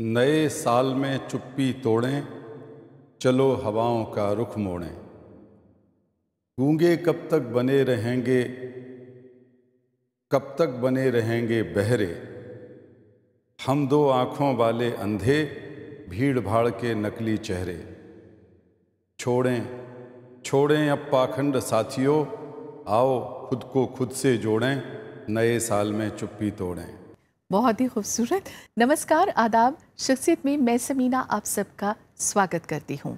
नए साल में चुप्पी तोड़ें, चलो हवाओं का रुख मोड़ें। गूंगे कब तक बने रहेंगे बहरे। हम दो आँखों वाले अंधे, भीड़ भाड़ के नकली चेहरे। छोड़ें छोड़ें अब पाखंड साथियों, आओ खुद को खुद से जोड़ें, नए साल में चुप्पी तोड़ें। बहुत ही खूबसूरत। नमस्कार, आदाब। शख्सियत में मैं समीना आप सबका स्वागत करती हूँ।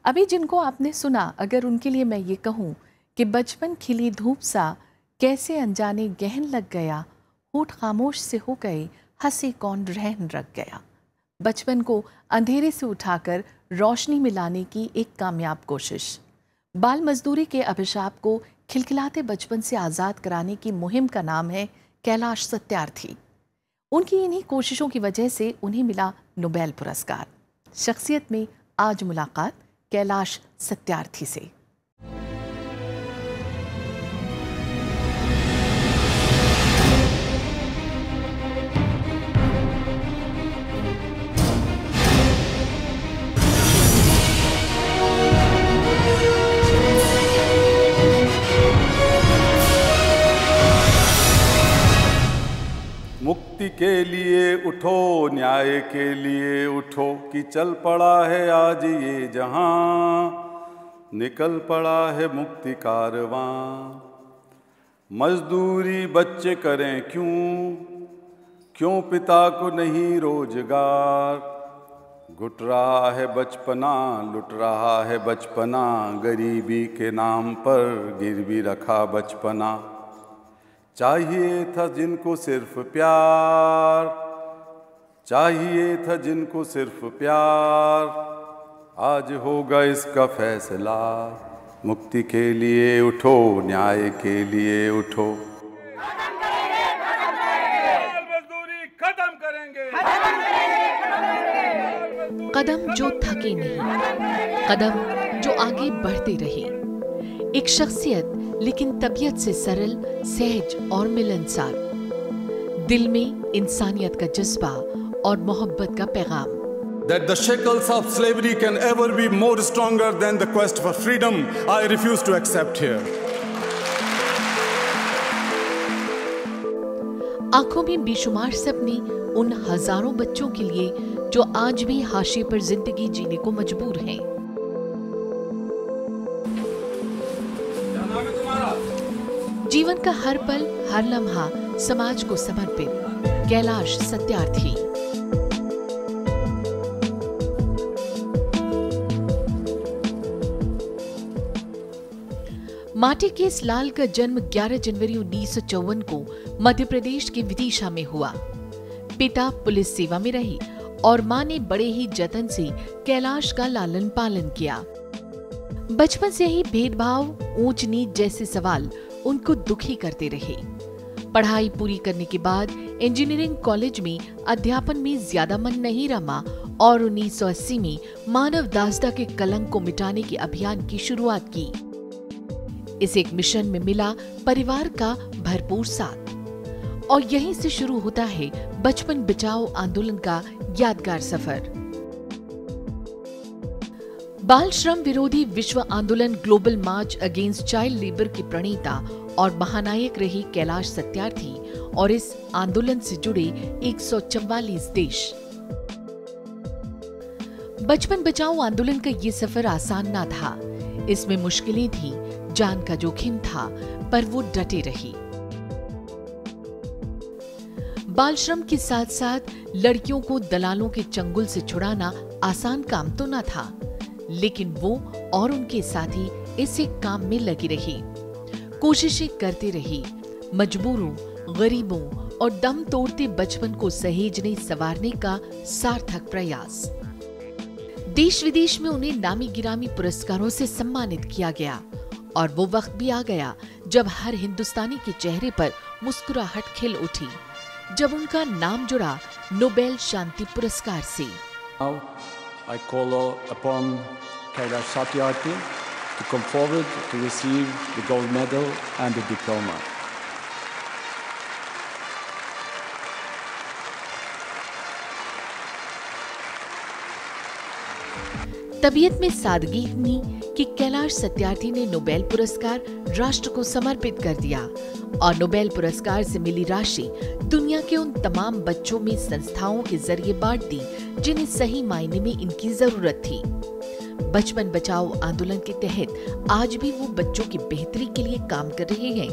अभी जिनको आपने सुना, अगर उनके लिए मैं ये कहूँ कि बचपन खिली धूप सा कैसे अनजाने गहन लग गया, होठ खामोश से हो गए, हंसे कौन रहन रख गया। बचपन को अंधेरे से उठाकर रोशनी में लाने की एक कामयाब कोशिश। बाल मजदूरी के अभिशाप को खिलखिलाते बचपन से आज़ाद कराने की मुहिम का नाम है कैलाश सत्यार्थी। उनकी इन्हीं कोशिशों की वजह से उन्हें मिला नोबेल पुरस्कार। शख्सियत में आज मुलाकात कैलाश सत्यार्थी से। मुक्ति के लिए उठो, न्याय के लिए उठो, कि चल पड़ा है आज ये जहां, निकल पड़ा है मुक्ति कारवां। मजदूरी बच्चे करें क्यों पिता को नहीं रोजगार। घुट रहा है बचपना, लुट रहा है बचपना, गरीबी के नाम पर गिरवी रखा बचपना। चाहिए था जिनको सिर्फ प्यार, चाहिए था जिनको सिर्फ प्यार, आज होगा इसका फैसला। मुक्ति के लिए उठो, न्याय के लिए उठो। मजदूरी खत्म करेंगे। कदम जो थके नहीं, कदम जो आगे बढ़ते रहे। एक शख्सियत लेकिन तबीयत से सरल, सहज और मिलनसार। दिल में इंसानियत का जज्बा और मोहब्बत का पैगाम। That the shackles of slavery can ever be more stronger than the quest for freedom, I refuse to accept here. आंखों में बेशुमार सपने उन हजारों बच्चों के लिए जो आज भी हाशिए पर जिंदगी जीने को मजबूर हैं। जीवन का हर पल, हर लम्हा समाज को समर्पित कैलाश सत्यार्थी। माटी के इस लाल का जन्म 11 जनवरी 1954 को मध्य प्रदेश के विदिशा में हुआ। पिता पुलिस सेवा में रहे और मां ने बड़े ही जतन से कैलाश का लालन पालन किया। बचपन से ही भेदभाव, ऊंच नीच जैसे सवाल उनको दुखी करते रहे। पढ़ाई पूरी करने के बाद इंजीनियरिंग कॉलेज में अध्यापन में ज्यादा मन नहीं रमा और 1980 में मानव दासता के कलंक को मिटाने के अभियान की शुरुआत की। इस एक मिशन में मिला परिवार का भरपूर साथ और यहीं से शुरू होता है बचपन बचाओ आंदोलन का यादगार सफर। बाल श्रम विरोधी विश्व आंदोलन ग्लोबल मार्च अगेंस्ट चाइल्ड लेबर के प्रणेता और महानायक रही कैलाश सत्यार्थी और इस आंदोलन से जुड़े 144 देश। बचपन बचाओ आंदोलन का ये सफर आसान ना था। इसमें मुश्किलें थी, जान का जोखिम था, पर वो डटे रही। बाल श्रम के साथ साथ लड़कियों को दलालों के चंगुल से छुड़ाना आसान काम तो न था, लेकिन वो और उनके साथी इस एक काम में लगी रही, कोशिशें करते रही। मजबूरों, गरीबों और दम तोड़ते बचपन को सहेजने संवारने का सार्थक प्रयास। देश विदेश में उन्हें नामी गिरामी पुरस्कारों से सम्मानित किया गया और वो वक्त भी आ गया जब हर हिंदुस्तानी के चेहरे पर मुस्कुराहट खिल उठी, जब उनका नाम जुड़ा नोबेल शांति पुरस्कार से। I call upon Kailash Satyarthi to come forward to receive the gold medal and the diploma. तबीयत में सादगी इतनी कि कैलाश सत्यार्थी ने नोबेल पुरस्कार राष्ट्र को समर्पित कर दिया और नोबेल पुरस्कार से मिली राशि दुनिया के उन तमाम बच्चों में संस्थाओं के जरिए बांट दी जिन्हें सही मायने में इनकी जरूरत थी। बचपन बचाओ आंदोलन के तहत आज भी वो बच्चों की बेहतरी के लिए काम कर रहे हैं।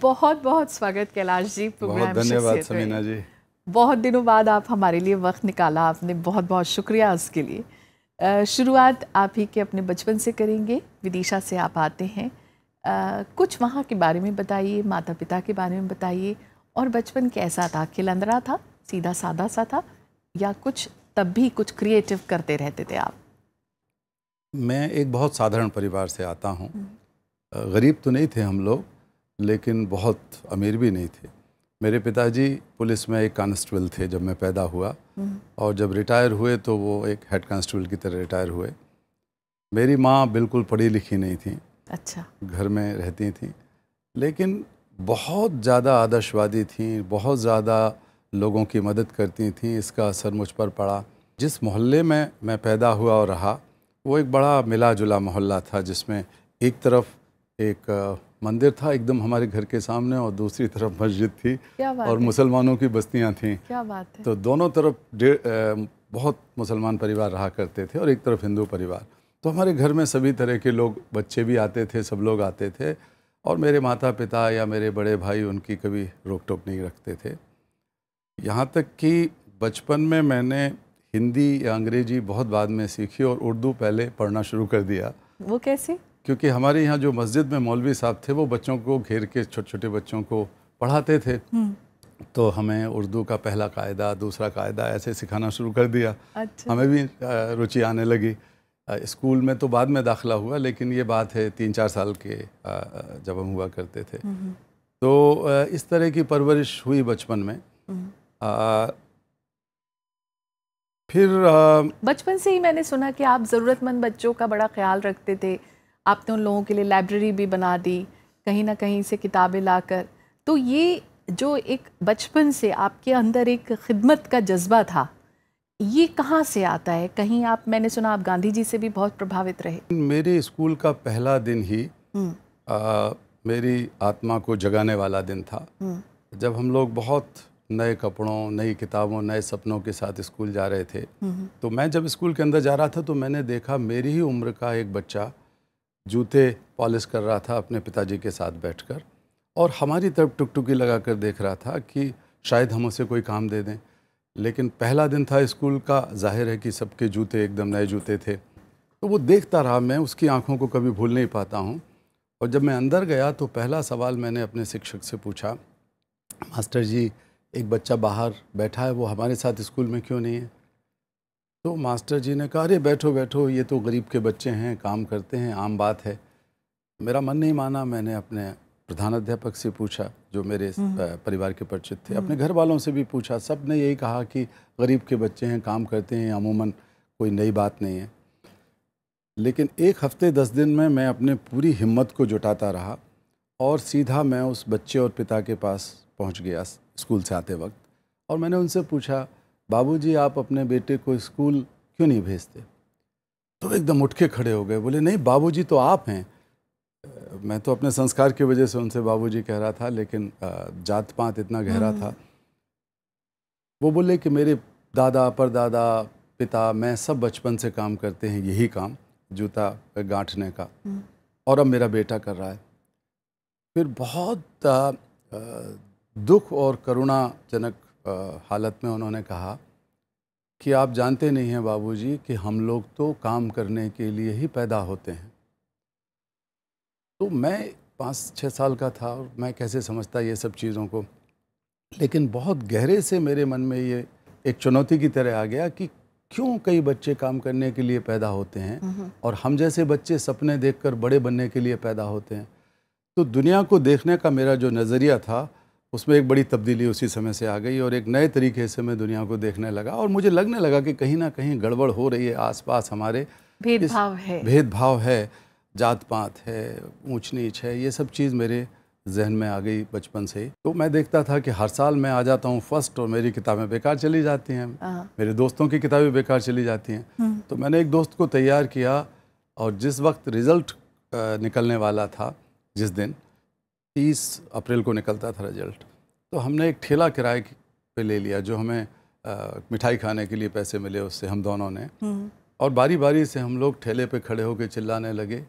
बहुत बहुत स्वागत कैलाश जी प्रोग्राम। बहुत धन्यवाद समीना जी। बहुत दिनों बाद आप हमारे लिए वक्त निकाला आपने, बहुत बहुत शुक्रिया उसके लिए। शुरुआत आप ही के अपने बचपन से करेंगे। विदिशा से आप आते हैं, कुछ वहाँ के बारे में बताइए, माता पिता के बारे में बताइए, और बचपन कैसा था? खिलंदरा था, सीधा सादा सा था, या कुछ तब भी कुछ क्रिएटिव करते रहते थे आप? मैं एक बहुत साधारण परिवार से आता हूँ। गरीब तो नहीं थे हम लोग, लेकिन बहुत अमीर भी नहीं थे। मेरे पिताजी पुलिस में एक कांस्टेबल थे जब मैं पैदा हुआ, और जब रिटायर हुए तो वो एक हेड कांस्टेबल की तरह रिटायर हुए। मेरी माँ बिल्कुल पढ़ी लिखी नहीं थी। अच्छा। घर में रहती थी, लेकिन बहुत ज़्यादा आदर्शवादी थी, बहुत ज़्यादा लोगों की मदद करती थी। इसका असर मुझ पर पड़ा। जिस मोहल्ले में मैं पैदा हुआ और रहा, वो एक बड़ा मिला जुला मोहल्ला था, जिसमें एक तरफ एक मंदिर था एकदम हमारे घर के सामने, और दूसरी तरफ मस्जिद थी, और मुसलमानों की बस्तियां थीं। क्या बात है। तो दोनों तरफ बहुत मुसलमान परिवार रहा करते थे, और एक तरफ हिंदू परिवार। तो हमारे घर में सभी तरह के लोग, बच्चे भी आते थे, सब लोग आते थे, और मेरे माता पिता या मेरे बड़े भाई उनकी कभी रोक टोक नहीं रखते थे। यहाँ तक कि बचपन में मैंने हिंदी या अंग्रेजी बहुत बाद में सीखी, और उर्दू पहले पढ़ना शुरू कर दिया। वो कैसे? क्योंकि हमारे यहाँ जो मस्जिद में मौलवी साहब थे, वो बच्चों को घेर के छोटे छोटे बच्चों को पढ़ाते थे। तो हमें उर्दू का पहला कायदा, दूसरा कायदा ऐसे सिखाना शुरू कर दिया। अच्छा। हमें भी रुचि आने लगी। स्कूल में तो बाद में दाखिला हुआ, लेकिन ये बात है 3-4 साल के जब हम हुआ करते थे। तो इस तरह की परवरिश हुई बचपन में। फिर बचपन से ही मैंने सुना कि आप ज़रूरतमंद बच्चों का बड़ा ख्याल रखते थे। आपने उन लोगों के लिए लाइब्रेरी भी बना दी, कहीं ना कहीं से किताबें लाकर। तो ये जो एक बचपन से आपके अंदर एक खिदमत का जज्बा था, ये कहाँ से आता है? कहीं आप, मैंने सुना आप गांधी जी से भी बहुत प्रभावित रहे। मेरे स्कूल का पहला दिन ही मेरी आत्मा को जगाने वाला दिन था, जब हम लोग बहुत नए कपड़ों, नई किताबों, नए सपनों के साथ स्कूल जा रहे थे। तो मैं जब स्कूल के अंदर जा रहा था, तो मैंने देखा मेरी ही उम्र का एक बच्चा जूते पॉलिश कर रहा था अपने पिताजी के साथ बैठकर, और हमारी तरफ टुकटुकी लगाकर देख रहा था कि शायद हम उसे कोई काम दे दें। लेकिन पहला दिन था स्कूल का, जाहिर है कि सबके जूते एकदम नए जूते थे। तो वो देखता रहा, मैं उसकी आंखों को कभी भूल नहीं पाता हूँ। और जब मैं अंदर गया तो पहला सवाल मैंने अपने शिक्षक से पूछा, मास्टर जी, एक बच्चा बाहर बैठा है, वो हमारे साथ स्कूल में क्यों नहीं है? तो मास्टर जी ने कहा, अरे बैठो बैठो, ये तो गरीब के बच्चे हैं, काम करते हैं, आम बात है। मेरा मन नहीं माना। मैंने अपने प्रधानाध्यापक से पूछा, जो मेरे परिवार के परिचित थे, अपने घर वालों से भी पूछा। सब ने यही कहा कि गरीब के बच्चे हैं, काम करते हैं, अमूमन कोई नई बात नहीं है। लेकिन 1 हफ्ते 10 दिन में मैं अपने पूरी हिम्मत को जुटाता रहा, और सीधा मैं उस बच्चे और पिता के पास पहुंच गया स्कूल से आते वक्त। और मैंने उनसे पूछा, बाबूजी, आप अपने बेटे को स्कूल क्यों नहीं भेजते? तो एकदम उठ के खड़े हो गए, बोले, नहीं बाबूजी तो आप हैं। मैं तो अपने संस्कार की वजह से उनसे बाबूजी कह रहा था, लेकिन जात पात इतना गहरा था। वो बोले कि मेरे दादा, परदादा, पिता, मैं सब बचपन से काम करते हैं, यही काम, जूता गांठने का, और अब मेरा बेटा कर रहा है। फिर बहुत दुख और करुणाजनक हालत में उन्होंने कहा कि आप जानते नहीं हैं बाबूजी कि हम लोग तो काम करने के लिए ही पैदा होते हैं। तो मैं 5-6 साल का था, और मैं कैसे समझता ये सब चीज़ों को। लेकिन बहुत गहरे से मेरे मन में ये एक चुनौती की तरह आ गया कि क्यों कई बच्चे काम करने के लिए पैदा होते हैं, और हम जैसे बच्चे सपने देखकर बड़े बनने के लिए पैदा होते हैं। तो दुनिया को देखने का मेरा जो नज़रिया था, उसमें एक बड़ी तब्दीली उसी समय से आ गई, और एक नए तरीके से मैं दुनिया को देखने लगा। और मुझे लगने लगा कि कहीं ना कहीं गड़बड़ हो रही है आसपास हमारे। भेदभाव है, जात पात है, ऊंच नीच है, ये सब चीज़ मेरे जहन में आ गई बचपन से ही। तो मैं देखता था कि हर साल मैं आ जाता हूँ फर्स्ट और मेरी किताबें बेकार चली जाती हैं, मेरे दोस्तों की किताबें बेकार चली जाती हैं। तो मैंने एक दोस्त को तैयार किया और जिस वक्त रिज़ल्ट निकलने वाला था, जिस दिन 30 अप्रैल को निकलता था रिज़ल्ट, तो हमने एक ठेला किराए पे ले लिया जो हमें मिठाई खाने के लिए पैसे मिले उससे, हम दोनों ने। और बारी बारी से हम लोग ठेले पे खड़े होकर चिल्लाने लगे।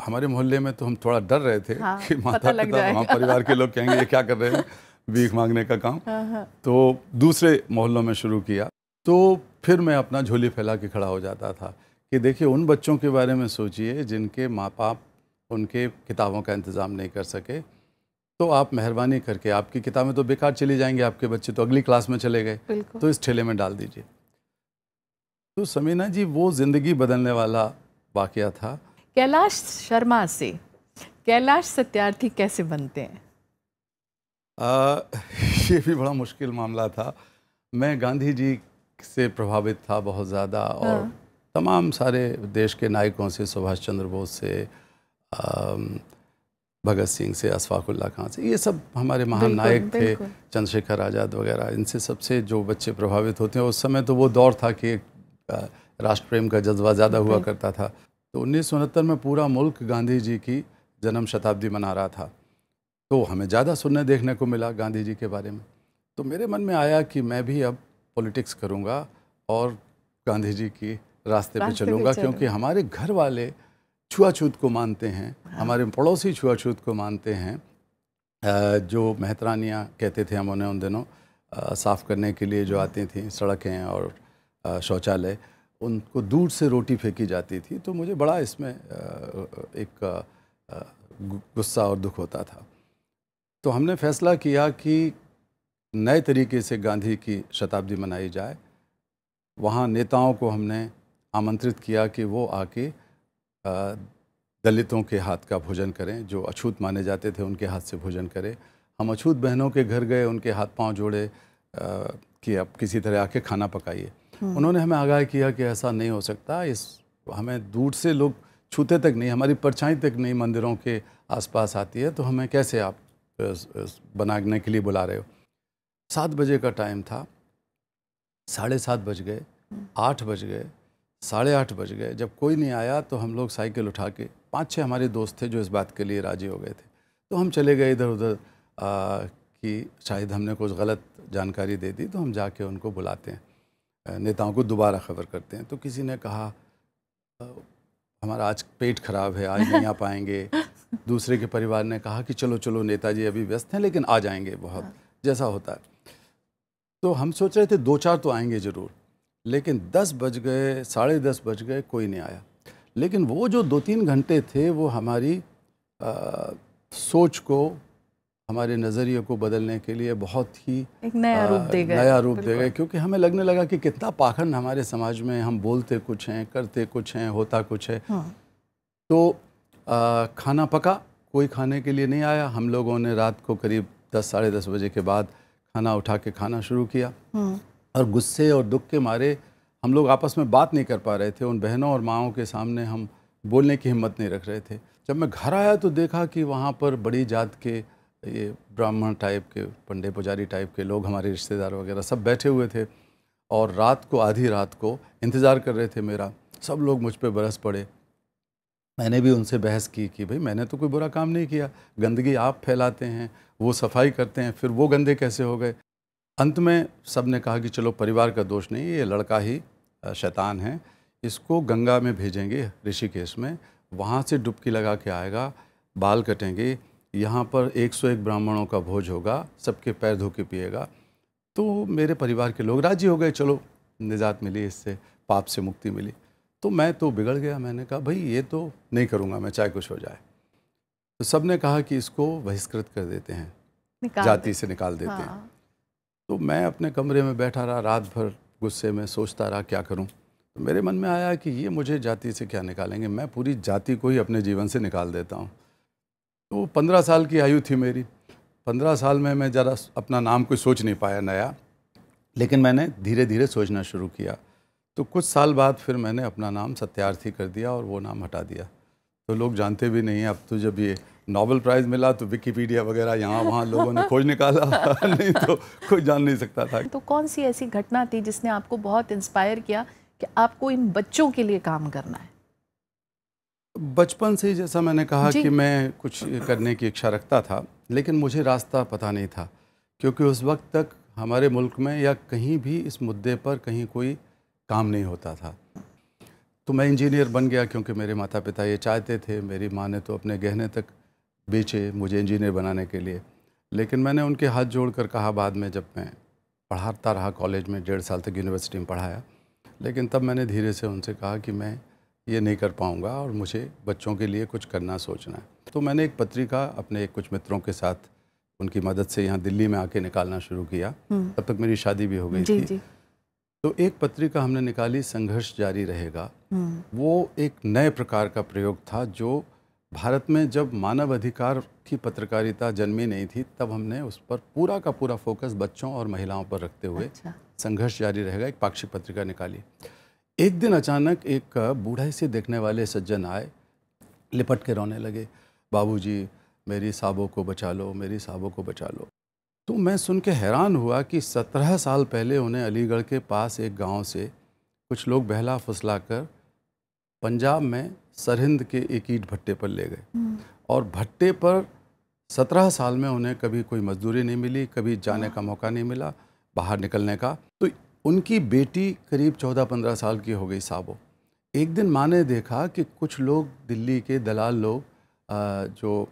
हमारे मोहल्ले में तो हम थोड़ा डर रहे थे कि माता पिता वहाँ परिवार के लोग कहेंगे ये क्या कर रहे हैं, भीख मांगने का काम। तो दूसरे मोहल्लों में शुरू किया। तो फिर मैं अपना झोली फैला के खड़ा हो जाता था कि देखिए उन बच्चों के बारे में सोचिए जिनके माँ बाप उनके किताबों का इंतज़ाम नहीं कर सके, तो आप मेहरबानी करके, आपकी किताबें तो बेकार चली जाएंगी, आपके बच्चे तो अगली क्लास में चले गए, तो इस ठेले में डाल दीजिए। तो समीना जी वो ज़िंदगी बदलने वाला वाक़या था। कैलाश शर्मा से कैलाश सत्यार्थी कैसे बनते हैं? ये भी बड़ा मुश्किल मामला था। मैं गांधी जी से प्रभावित था बहुत ज़्यादा, और तमाम सारे देश के नायकों से, सुभाष चंद्र बोस से, भगत सिंह से, अशफाकुल्ला खां से, ये सब हमारे महान नायक थे, चंद्रशेखर आज़ाद वगैरह, इनसे सबसे जो बच्चे प्रभावित होते हैं। उस समय तो वो दौर था कि राष्ट्र प्रेम का जज्बा ज़्यादा हुआ करता था। तो 1969 में पूरा मुल्क गांधी जी की जन्म शताब्दी मना रहा था, तो हमें ज़्यादा सुनने देखने को मिला गांधी जी के बारे में। तो मेरे मन में आया कि मैं भी अब पॉलिटिक्स करूँगा और गांधी जी की रास्ते पे चलूँगा, क्योंकि हमारे घर वाले छुआछूत को मानते हैं, हमारे पड़ोसी छुआछूत को मानते हैं। जो मेहतरानियाँ कहते थे हम उन्हें उन दिनों, साफ़ करने के लिए जो आती थी सड़कें और शौचालय, उनको दूर से रोटी फेंकी जाती थी। तो मुझे बड़ा इसमें एक गुस्सा और दुख होता था। तो हमने फैसला किया कि नए तरीके से गांधी की शताब्दी मनाई जाए। वहाँ नेताओं को हमने आमंत्रित किया कि वो आके दलितों के हाथ का भोजन करें, जो अछूत माने जाते थे उनके हाथ से भोजन करें। हम अछूत बहनों के घर गए, उनके हाथ पांव जोड़े कि अब किसी तरह आके खाना पकाइए। उन्होंने हमें आगाह किया कि ऐसा नहीं हो सकता, हमें दूर से लोग छूते तक नहीं, हमारी परछाई तक नहीं मंदिरों के आसपास आती है, तो हमें कैसे आप बनाने के लिए बुला रहे हो। 7 बजे का टाइम था, 7:30 बज गए, 8 बज गए, 8:30 बज गए। जब कोई नहीं आया तो हम लोग साइकिल उठा के, 5-6 हमारे दोस्त थे जो इस बात के लिए राजी हो गए थे, तो हम चले गए इधर उधर कि शायद हमने कुछ गलत जानकारी दे दी, तो हम जाके उनको बुलाते हैं, नेताओं को दोबारा खबर करते हैं। तो किसी ने कहा हमारा आज पेट खराब है, आज नहीं आ पाएंगे। दूसरे के परिवार ने कहा कि चलो चलो नेताजी अभी व्यस्त हैं लेकिन आ जाएंगे, बहुत जैसा होता है। तो हम सोच रहे थे 2-4 तो आएंगे ज़रूर, लेकिन 10 बज गए, 10:30 बज गए, कोई नहीं आया। लेकिन वो जो 2-3 घंटे थे वो हमारी सोच को, हमारे नज़रिए को बदलने के लिए बहुत ही एक नया रूप दे गए, क्योंकि हमें लगने लगा कि कितना पाखंड हमारे समाज में, हम बोलते कुछ हैं, करते कुछ हैं, होता कुछ है। तो खाना पका, कोई खाने के लिए नहीं आया। हम लोगों ने रात को करीब 10-10:30 बजे के बाद खाना उठा के खाना शुरू किया, और गुस्से और दुख के मारे हम लोग आपस में बात नहीं कर पा रहे थे। उन बहनों और माँओं के सामने हम बोलने की हिम्मत नहीं रख रहे थे। जब मैं घर आया तो देखा कि वहाँ पर बड़ी जात के, ये ब्राह्मण टाइप के, पंडे पुजारी टाइप के लोग, हमारे रिश्तेदार वगैरह सब बैठे हुए थे, और रात को, आधी रात को इंतज़ार कर रहे थे मेरा। सब लोग मुझ पे बरस पड़े। मैंने भी उनसे बहस की कि भाई मैंने तो कोई बुरा काम नहीं किया, गंदगी आप फैलाते हैं, वो सफाई करते हैं, फिर वो गंदे कैसे हो गए। अंत में सब ने कहा कि चलो परिवार का दोष नहीं, ये लड़का ही शैतान है, इसको गंगा में भेजेंगे, ऋषिकेश में, वहाँ से डुबकी लगा के आएगा, बाल कटेंगे, यहाँ पर 101 ब्राह्मणों का भोज होगा, सबके पैर धो के पिएगा। तो मेरे परिवार के लोग राजी हो गए, चलो निजात मिली, इससे पाप से मुक्ति मिली। तो मैं तो बिगड़ गया, मैंने कहा भाई ये तो नहीं करूँगा मैं, चाहे कुछ हो जाए। तो सब ने कहा कि इसको बहिष्कृत कर देते हैं, जाति से निकाल देते हैं। तो मैं अपने कमरे में बैठा रहा, रात भर गुस्से में सोचता रहा क्या करूं। तो मेरे मन में आया कि ये मुझे जाति से क्या निकालेंगे, मैं पूरी जाति को ही अपने जीवन से निकाल देता हूं। तो 15 साल की आयु थी मेरी। 15 साल में मैं ज़रा अपना नाम कोई सोच नहीं पाया नया, लेकिन मैंने धीरे धीरे सोचना शुरू किया। तो कुछ साल बाद फिर मैंने अपना नाम सत्यार्थी कर दिया और वो नाम हटा दिया। तो लोग जानते भी नहीं हैं अब तो, जब ये नोबेल प्राइज़ मिला तो विकिपीडिया वगैरह यहाँ वहाँ लोगों ने खोज निकाला, नहीं तो कोई जान नहीं सकता था। तो कौन सी ऐसी घटना थी जिसने आपको बहुत इंस्पायर किया कि आपको इन बच्चों के लिए काम करना है? बचपन से ही जैसा मैंने कहा कि मैं कुछ करने की इच्छा रखता था, लेकिन मुझे रास्ता पता नहीं था, क्योंकि उस वक्त तक हमारे मुल्क में या कहीं भी इस मुद्दे पर कहीं कोई काम नहीं होता था। तो मैं इंजीनियर बन गया क्योंकि मेरे माता पिता ये चाहते थे। मेरी माँ ने तो अपने गहने तक बेचे मुझे इंजीनियर बनाने के लिए, लेकिन मैंने उनके हाथ जोड़कर कहा, बाद में जब मैं पढ़ाता रहा कॉलेज में, 1.5 साल तक यूनिवर्सिटी में पढ़ाया, लेकिन तब मैंने धीरे से उनसे कहा कि मैं ये नहीं कर पाऊँगा और मुझे बच्चों के लिए कुछ करना सोचना है। तो मैंने एक पत्रिका अपने कुछ मित्रों के साथ उनकी मदद से यहाँ दिल्ली में आके निकालना शुरू किया। तब तक मेरी शादी भी हो गई थी। तो एक पत्रिका हमने निकाली, संघर्ष जारी रहेगा। वो एक नए प्रकार का प्रयोग था जो भारत में जब मानव अधिकार की पत्रकारिता जन्मी नहीं थी, तब हमने उस पर पूरा का पूरा फोकस बच्चों और महिलाओं पर रखते हुए संघर्ष जारी रहेगा एक पाक्षिक पत्रिका निकाली। एक दिन अचानक एक बूढ़े से देखने वाले सज्जन आए, लिपट के रोने लगे, बाबूजी मेरी साबो को बचा लो, मेरी साबो को बचा लो। तो मैं सुन के हैरान हुआ कि 17 साल पहले उन्हें अलीगढ़ के पास एक गांव से कुछ लोग बहला फुसला कर पंजाब में सरहिंद के एक ईंट भट्टे पर ले गए, और भट्टे पर 17 साल में उन्हें कभी कोई मजदूरी नहीं मिली, कभी जाने का मौका नहीं मिला, बाहर निकलने का। तो उनकी बेटी करीब 14-15 साल की हो गई, साबो। एक दिन माँ ने देखा कि कुछ लोग, दिल्ली के दलाल लोग जो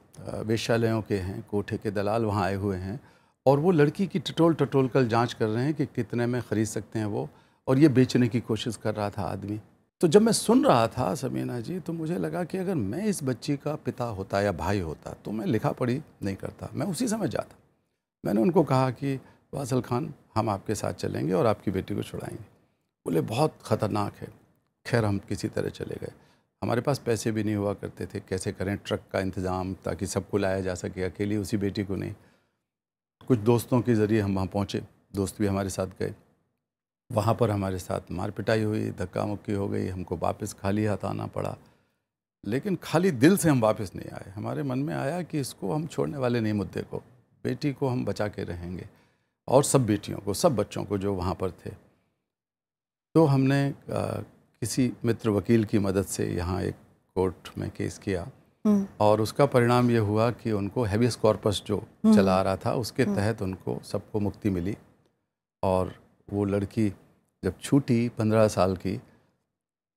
वेश्यालयों के हैं, कोठे के दलाल वहाँ आए हुए हैं, और वो लड़की की टटोल कर जांच कर रहे हैं कि कितने में ख़रीद सकते हैं वो, और ये बेचने की कोशिश कर रहा था आदमी। तो जब मैं सुन रहा था समीना जी, तो मुझे लगा कि अगर मैं इस बच्ची का पिता होता या भाई होता तो मैं लिखा पढ़ी नहीं करता, मैं उसी समय जाता। मैंने उनको कहा कि वासल खान, हम आपके साथ चलेंगे और आपकी बेटी को छुड़ाएंगे। बोले बहुत ख़तरनाक है। खैर हम किसी तरह चले गए। हमारे पास पैसे भी नहीं हुआ करते थे, कैसे करें ट्रक का इंतज़ाम ताकि सबको लाया जा सके, अकेली उसी बेटी को नहीं। कुछ दोस्तों के ज़रिए हम वहाँ पहुँचे, दोस्त भी हमारे साथ गए। वहाँ पर हमारे साथ मार पिटाई हुई, धक्का मुक्की हो गई, हमको वापस खाली हाथ आना पड़ा। लेकिन खाली दिल से हम वापस नहीं आए। हमारे मन में आया कि इसको हम छोड़ने वाले नहीं, मुद्दे को, बेटी को हम बचा के रहेंगे, और सब बेटियों को, सब बच्चों को जो वहाँ पर थे। तो हमने किसी मित्र वकील की मदद से यहाँ एक कोर्ट में केस किया, और उसका परिणाम ये हुआ कि उनको हैबियस कॉर्पस जो चला आ रहा था उसके तहत उनको सबको मुक्ति मिली। और वो लड़की जब छूटी 15 साल की,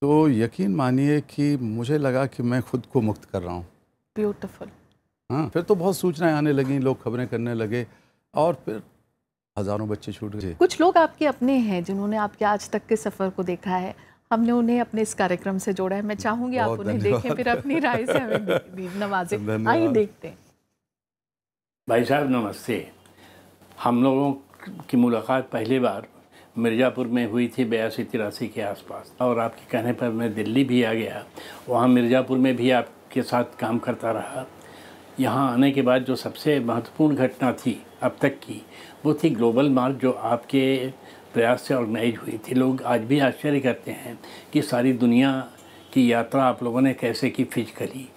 तो यकीन मानिए कि मुझे लगा कि मैं खुद को मुक्त कर रहा हूँ। ब्यूटीफुल। हाँ, फिर तो बहुत सूचनाएं आने लगी, लोग खबरें करने लगे, और फिर हज़ारों बच्चे छूट गए। कुछ लोग आपके अपने हैं जिन्होंने आपके आज तक के सफ़र को देखा है, हमने उन्हें अपने इस कार्यक्रम से जोड़ा है। मैं चाहूँगी आप उन्हें देखें, फिर अपनी राय से हमें नवाजें। आइए देखते हैं। भाई साहब नमस्ते। हम लोगों की मुलाकात पहली बार मिर्ज़ापुर में हुई थी 82-83 के आसपास, और आपके कहने पर मैं दिल्ली भी आ गया। वहाँ मिर्ज़ापुर में भी आपके साथ काम करता रहा। यहाँ आने के बाद जो सबसे महत्वपूर्ण घटना थी अब तक की, वो थी ग्लोबल मार्च, जो आपके प्रयास से ऑर्गेनाइज हुई थी। लोग आज भी आश्चर्य करते हैं कि सारी दुनिया की यात्रा आप लोगों ने कैसे की फिजिकली,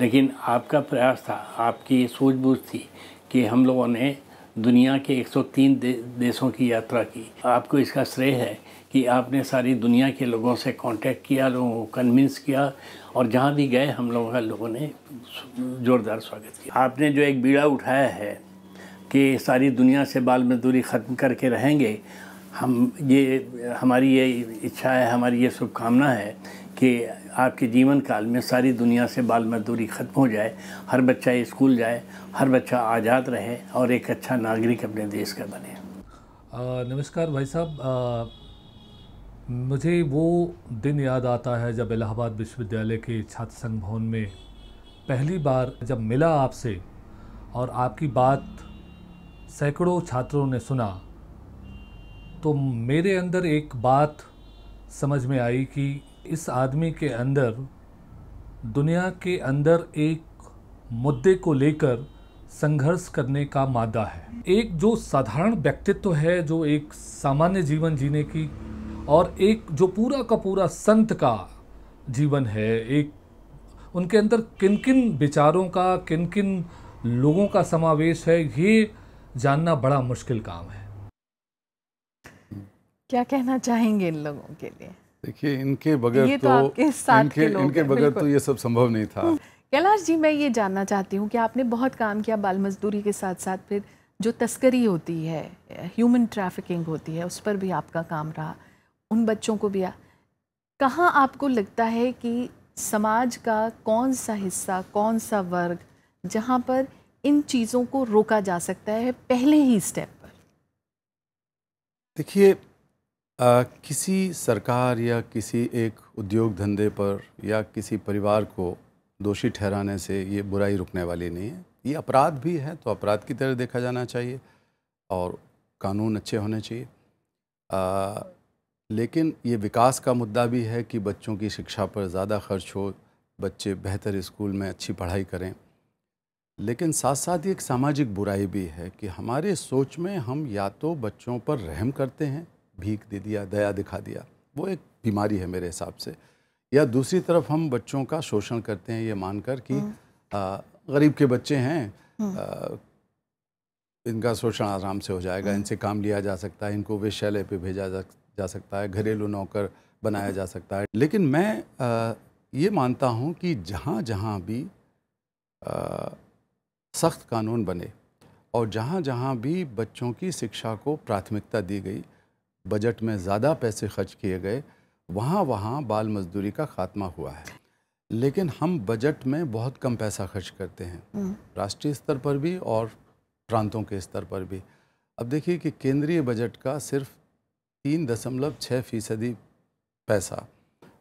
लेकिन आपका प्रयास था, आपकी सूझबूझ थी कि हम लोगों ने दुनिया के 103 देशों की यात्रा की। आपको इसका श्रेय है कि आपने सारी दुनिया के लोगों से कांटेक्ट किया, लोगों को कन्विंस किया, और जहाँ भी गए हम लोगों ने ज़ोरदार स्वागत किया। आपने जो एक बीड़ा उठाया है कि सारी दुनिया से बाल मजदूरी ख़त्म करके रहेंगे, हमारी ये इच्छा है, हमारी ये शुभकामना है कि आपके जीवन काल में सारी दुनिया से बाल मजदूरी ख़त्म हो जाए, हर बच्चा स्कूल जाए, हर बच्चा आज़ाद रहे और एक अच्छा नागरिक अपने देश का बने। नमस्कार भाई साहब, मुझे वो दिन याद आता है जब इलाहाबाद विश्वविद्यालय के छात्र संघ भवन में पहली बार जब मिला आपसे, और आपकी बात सैकड़ों छात्रों ने सुना, तो मेरे अंदर एक बात समझ में आई कि इस आदमी के अंदर, दुनिया के अंदर एक मुद्दे को लेकर संघर्ष करने का मादा है। एक जो साधारण व्यक्तित्व है, जो एक सामान्य जीवन जीने की, और एक जो पूरा का पूरा संत का जीवन है, एक उनके अंदर किन किन विचारों का, किन किन लोगों का समावेश है, ये जानना बड़ा मुश्किल काम है। क्या कहना चाहेंगे इन लोगों के लिए? देखिए, इनके बगैर ये तो आपके साथ के लोग इनके हैं, बगैर बिल्कुल। तो ये सब संभव नहीं था। कैलाश जी, मैं ये जानना चाहती हूँ कि आपने बहुत काम किया बाल मजदूरी के साथ साथ, फिर जो तस्करी होती है, ह्यूमन ट्रैफिकिंग होती है, उस पर भी आपका काम रहा, उन बच्चों को भी कहाँ आपको लगता है कि समाज का कौन सा हिस्सा, कौन सा वर्ग जहाँ पर इन चीज़ों को रोका जा सकता है पहले ही स्टेप पर? देखिए, किसी सरकार या किसी एक उद्योग धंधे पर या किसी परिवार को दोषी ठहराने से ये बुराई रुकने वाली नहीं है। ये अपराध भी है तो अपराध की तरह देखा जाना चाहिए और कानून अच्छे होने चाहिए। लेकिन ये विकास का मुद्दा भी है कि बच्चों की शिक्षा पर ज़्यादा खर्च हो, बच्चे बेहतर स्कूल में अच्छी पढ़ाई करें। लेकिन साथ साथ ये एक सामाजिक बुराई भी है कि हमारे सोच में हम या तो बच्चों पर रहम करते हैं, भीख दे दिया, दया दिखा दिया, वो एक बीमारी है मेरे हिसाब से, या दूसरी तरफ हम बच्चों का शोषण करते हैं ये मानकर कि गरीब के बच्चे हैं, इनका शोषण आराम से हो जाएगा, इनसे काम लिया जा सकता है, इनको वेश्यालय पे भेजा जा सकता है, घरेलू नौकर बनाया जा सकता है। लेकिन मैं ये मानता हूँ कि जहाँ जहाँ भी सख्त कानून बने और जहाँ जहाँ भी बच्चों की शिक्षा को प्राथमिकता दी गई, बजट में ज़्यादा पैसे खर्च किए गए, वहाँ वहाँ बाल मजदूरी का खात्मा हुआ है। लेकिन हम बजट में बहुत कम पैसा खर्च करते हैं, राष्ट्रीय स्तर पर भी और प्रांतों के स्तर पर भी। अब देखिए कि केंद्रीय बजट का सिर्फ 3.6% पैसा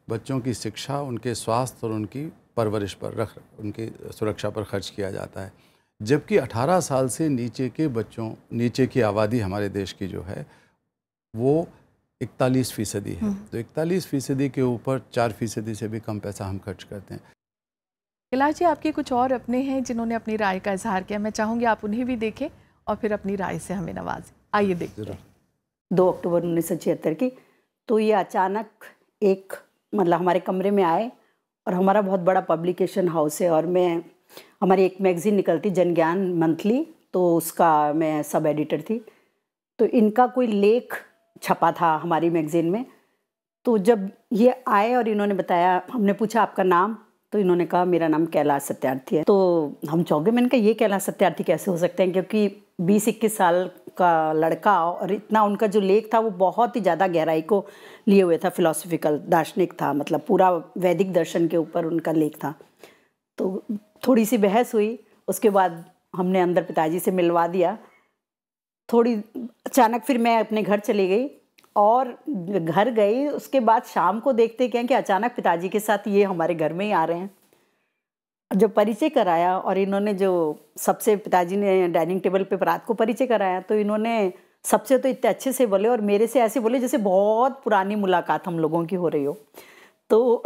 बच्चों की शिक्षा, उनके स्वास्थ्य और उनकी परवरिश पर उनकी सुरक्षा पर खर्च किया जाता है, जबकि 18 साल से नीचे की आबादी हमारे देश की जो है वो 41% है। तो 41% के ऊपर 4% से भी कम पैसा हम खर्च करते हैं। कैलाश जी, आपके कुछ और अपने हैं जिन्होंने अपनी राय का इजहार किया, मैं चाहूँगी आप उन्हें भी देखें और फिर अपनी राय से हमें नवाजें। आइए देखते हैं। 2 अक्टूबर 1976 की, तो ये अचानक एक मतलब हमारे कमरे में आए, और हमारा बहुत बड़ा पब्लिकेशन हाउस है और हमारी एक मैगज़ीन निकलती जनज्ञान मंथली, तो उसका मैं सब एडिटर थी। तो इनका कोई लेख छपा था हमारी मैगज़ीन में। तो जब ये आए और इन्होंने बताया, हमने पूछा आपका नाम, तो इन्होंने कहा मेरा नाम कैलाश सत्यार्थी है। तो हम चौंके। मैंने कहा ये कैलाश सत्यार्थी कैसे हो सकते हैं, क्योंकि 20-21 साल का लड़का, और इतना उनका जो लेख था वो बहुत ही ज़्यादा गहराई को लिए हुए था, फिलोसफिकल, दार्शनिक था, मतलब पूरा वैदिक दर्शन के ऊपर उनका लेख था। तो थोड़ी सी बहस हुई, उसके बाद हमने अंदर पिताजी से मिलवा दिया। थोड़ी अचानक फिर मैं अपने घर चली गई, और घर गई उसके बाद शाम को देखते क्या कि अचानक पिताजी के साथ ये हमारे घर में ही आ रहे हैं। जब परिचय कराया और इन्होंने जो सबसे, पिताजी ने डाइनिंग टेबल पे रात को परिचय कराया, तो इन्होंने सबसे तो इतने अच्छे से बोले और मेरे से ऐसे बोले जैसे बहुत पुरानी मुलाकात हम लोगों की हो रही हो। तो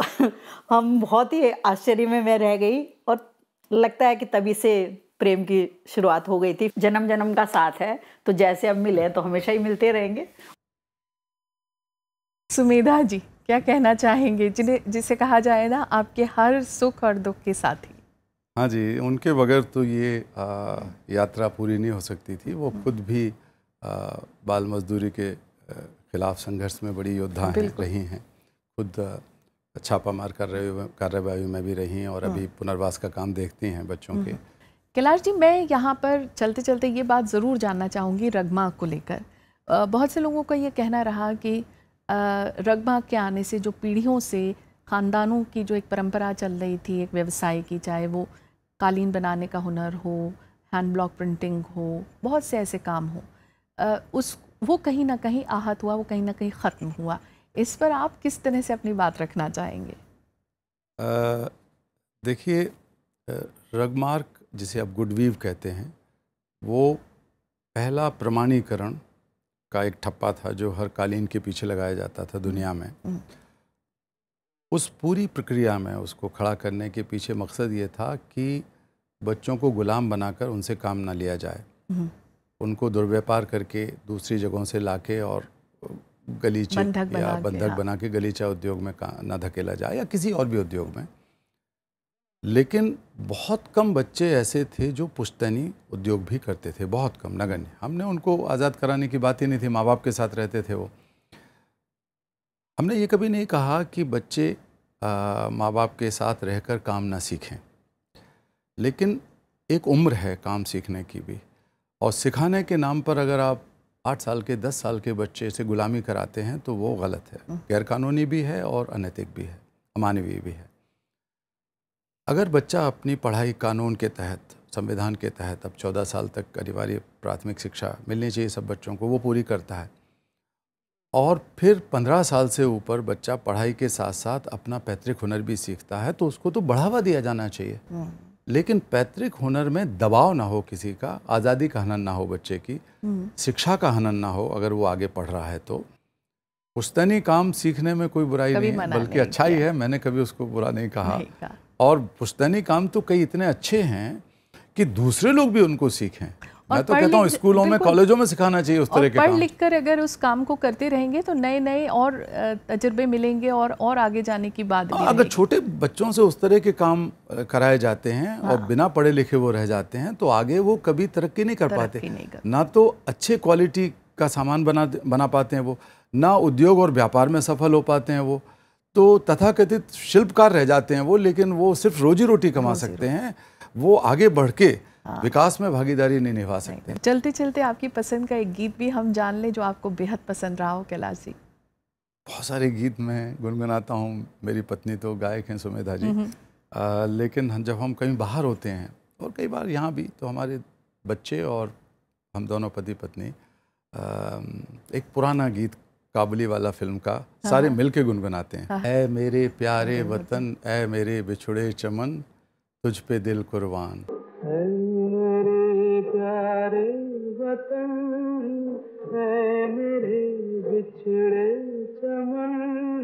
हम बहुत ही आश्चर्य में मैं रह गई, और लगता है कि तभी से प्रेम की शुरुआत हो गई थी। जन्म जन्म का साथ है, तो जैसे अब मिले तो हमेशा ही मिलते रहेंगे। सुमेधा जी, क्या कहना चाहेंगे, जिसे कहा जाए ना आपके हर सुख और दुख के साथी? हाँ जी, उनके बगैर तो ये यात्रा पूरी नहीं हो सकती थी। वो खुद भी बाल मजदूरी के खिलाफ संघर्ष में बड़ी योद्धा रही हैं, खुद छापामार कार्यवाही में भी रही हैं, और अभी पुनर्वास का काम देखती हैं बच्चों के। कैलाश जी, मैं यहाँ पर चलते चलते ये बात ज़रूर जानना चाहूँगी रगमा को लेकर। बहुत से लोगों का ये कहना रहा कि रगमा के आने से जो पीढ़ियों से ख़ानदानों की जो एक परंपरा चल रही थी, एक व्यवसाय की, चाहे वो कालीन बनाने का हुनर हो, हैंड ब्लॉक प्रिंटिंग हो, बहुत से ऐसे काम हो, वो कहीं ना कहीं आहत हुआ, वो कहीं ना कहीं ख़त्म हुआ। इस पर आप किस तरह से अपनी बात रखना चाहेंगे? देखिए, रगमार्क जिसे आप गुडवीव कहते हैं, वो पहला प्रमाणीकरण का एक ठप्पा था जो हर कालीन के पीछे लगाया जाता था दुनिया में। उस पूरी प्रक्रिया में उसको खड़ा करने के पीछे मकसद ये था कि बच्चों को गुलाम बनाकर उनसे काम ना लिया जाए, उनको दुर्व्यापार करके दूसरी जगहों से लाके और गलीचे या बंधक बना के गलीचा उद्योग में ना धकेला जाए, या किसी और भी उद्योग में। लेकिन बहुत कम बच्चे ऐसे थे जो पुश्तैनी उद्योग भी करते थे, बहुत कम, नगण्य। हमने उनको आज़ाद कराने की बात ही नहीं थी, माँ बाप के साथ रहते थे वो। हमने ये कभी नहीं कहा कि बच्चे माँ बाप के साथ रहकर काम ना सीखें, लेकिन एक उम्र है काम सीखने की भी, और सिखाने के नाम पर अगर आप 8 साल के 10 साल के बच्चे से गुलामी कराते हैं तो वो गलत है, गैरकानूनी भी है और अनैतिक भी है, अमानवीय भी है। अगर बच्चा अपनी पढ़ाई कानून के तहत, संविधान के तहत, अब 14 साल तक अनिवार्य प्राथमिक शिक्षा मिलनी चाहिए सब बच्चों को, वो पूरी करता है, और फिर 15 साल से ऊपर बच्चा पढ़ाई के साथ साथ अपना पैतृक हुनर भी सीखता है, तो उसको तो बढ़ावा दिया जाना चाहिए। लेकिन पैतृक हुनर में दबाव ना हो किसी का, आज़ादी का हनन ना हो बच्चे की, शिक्षा का हनन ना हो अगर वो आगे पढ़ रहा है तो। पुश्तैनी काम सीखने में कोई बुराई नहीं है, बल्कि अच्छा ही है, मैंने कभी उसको बुरा नहीं कहा। और पुश्तैनी काम तो कई इतने अच्छे हैं कि दूसरे लोग भी उनको सीखें। मैं तो कहता हूँ स्कूलों में, कॉलेजों में सिखाना चाहिए उस तरह के काम। पढ़ लिख कर अगर उस काम को करते रहेंगे तो नए नए और तजुर्बे मिलेंगे और आगे जाने की बात भी अगर छोटे बच्चों से उस तरह के काम कराए जाते हैं और बिना पढ़े लिखे वो रह जाते हैं तो आगे वो कभी तरक्की नहीं कर पाते। ना तो अच्छे क्वालिटी का सामान बना पाते हैं वो, ना उद्योग और व्यापार में सफल हो पाते हैं वो, तो तथाकथित शिल्पकार रह जाते हैं वो, लेकिन वो सिर्फ रोजी रोटी कमा सकते हैं, वो आगे बढ़ के विकास में भागीदारी नहीं निभा सकते। चलते चलते आपकी पसंद का एक गीत भी हम जान लें जो आपको बेहद पसंद रहा हो कैलाश जी। बहुत सारे गीत मैं गुनगुनाता हूँ, मेरी पत्नी तो गायक हैं सुमेधा जी, लेकिन जब हम कहीं बाहर होते हैं और कई बार यहाँ भी, तो हमारे बच्चे और हम दोनों पति पत्नी एक पुराना गीत काबुली वाला फिल्म का सारे मिलके गुनगुनाते हैं। ऐ मेरे प्यारे वतन, ऐ मेरे बिछुड़े चमन, तुझ पे दिल कुर्बान। ऐ मेरे प्यारे वतन, ऐ मेरे बिछड़े चमन,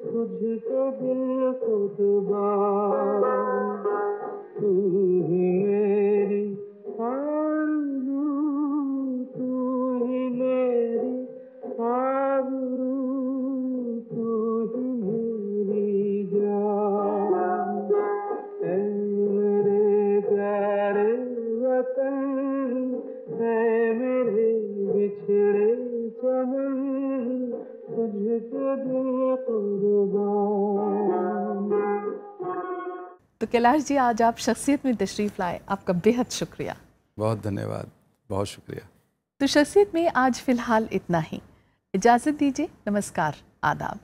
तुझ पे दिल कुर्बान। तू ही मेरी आरज़ू, तू ही मेरी आबरू, तू ही मेरी जान। ऐ मेरे प्यारे वतन, ऐ मेरे बिछड़े चमन, तुझ पे दिल कुर्बान। तो कैलाश जी आज आप शख्सियत में तशरीफ़ लाए, आपका बेहद शुक्रिया। बहुत धन्यवाद, बहुत शुक्रिया। तो शख्सियत में आज फ़िलहाल इतना ही, इजाज़त दीजिए, नमस्कार, आदाब।